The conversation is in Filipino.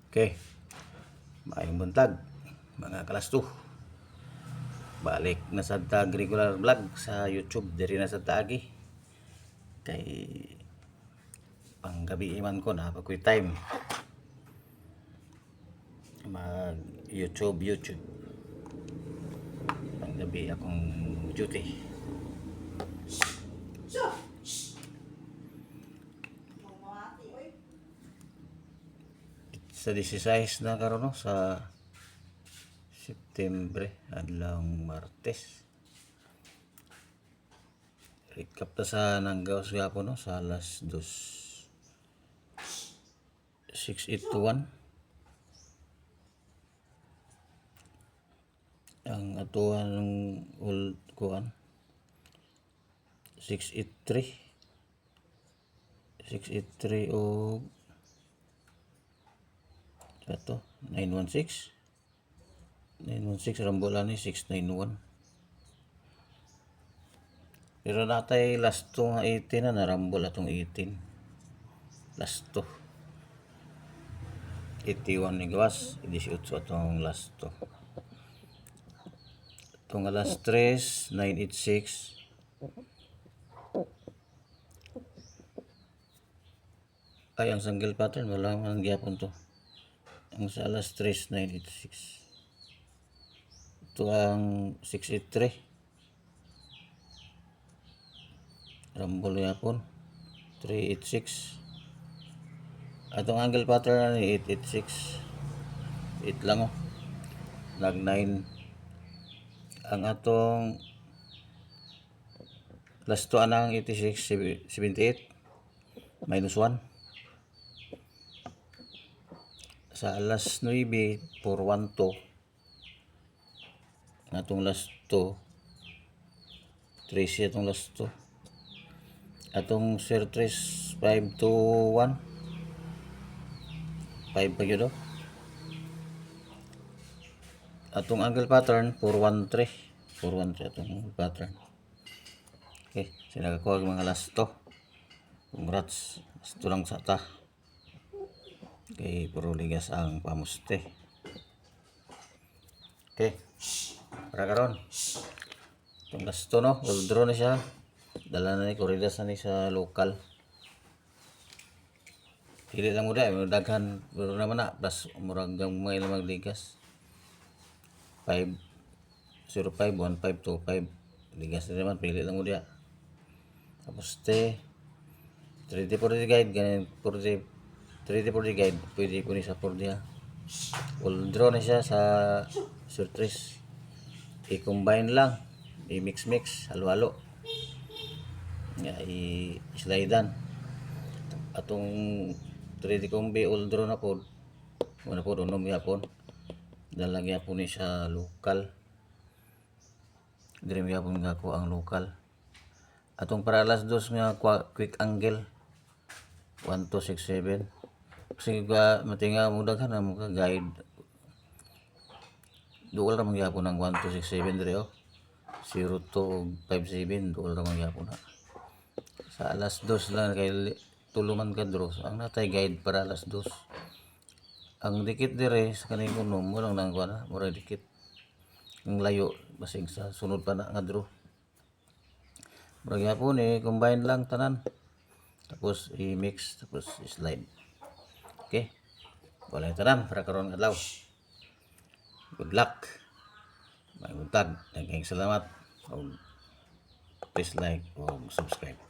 Okay, maayong buntag mga kalasto. Balik na sa tag regular vlog sa YouTube diri na sa tagi. Kay panggabi iman ko na pagkoy time mag YouTube. Panggabi akong duty. Sa 16 na karon no, sa September adlaw Martes. Recap ta sa nanggawas gapon no sa alas 6:81 ang atuan ng old kuan 683 o ato 916 rambulan ni 691 pero natay last to nga 18 na narambol atong 18 last to 81 ni gawas 18 atong last to itong alas 3 986 ay ang single pattern wala man gyapon to. Ang sa alas 3 986 ito ang 683 rambol yapon 386 atong angle pattern ni 886 8 lang oh nag 9 ang atong last to anang 86 78 minus 1 sa alas 9 412 atong last to 13 atong last to atong 03 521 5 pa gyud atong angle pattern 413 atong angle pattern. Okay, sinagakuha mga last to. Congrats, last to lang sa ta. Okay, puro ligas ang pamuste. Okay, para karon itong last to no, old draw na siya. Dala na ni Corridas na ni sa local. Pili lang mo daghan pero naman na plus murag gamay na magligas 5051525 ligas na naman pili lang mo diya tapos 3D for the guide ganyan 3D for the guide pwede ko ni sa 4 diya full draw na siya sa surprise i-combine lang i-mix halo-halo nga i-slidean atong 3D combi all draw na po muna po unom yapon dalang yapon ni sa local dire yapon nga ko ang local atong para alas 2 nga quick angle 1267 kasi matinga mo daghan na mo ka guide duol ra man gyapon ang 1267 dire 0257 duol ra man gyapon na sa alas 2 lang kay tuluman ka draws ang natay guide para alas 2 ang dikit dire sa kaning unom mo lang nang kuana mura dikit ang layo basig sa sunod pa na nga draw mura gyapon combine lang tanan tapos i-mix tapos i-slide. Okay, wala tanan para karon adlaw. Good luck, may buntag, daghang salamat, please like o subscribe.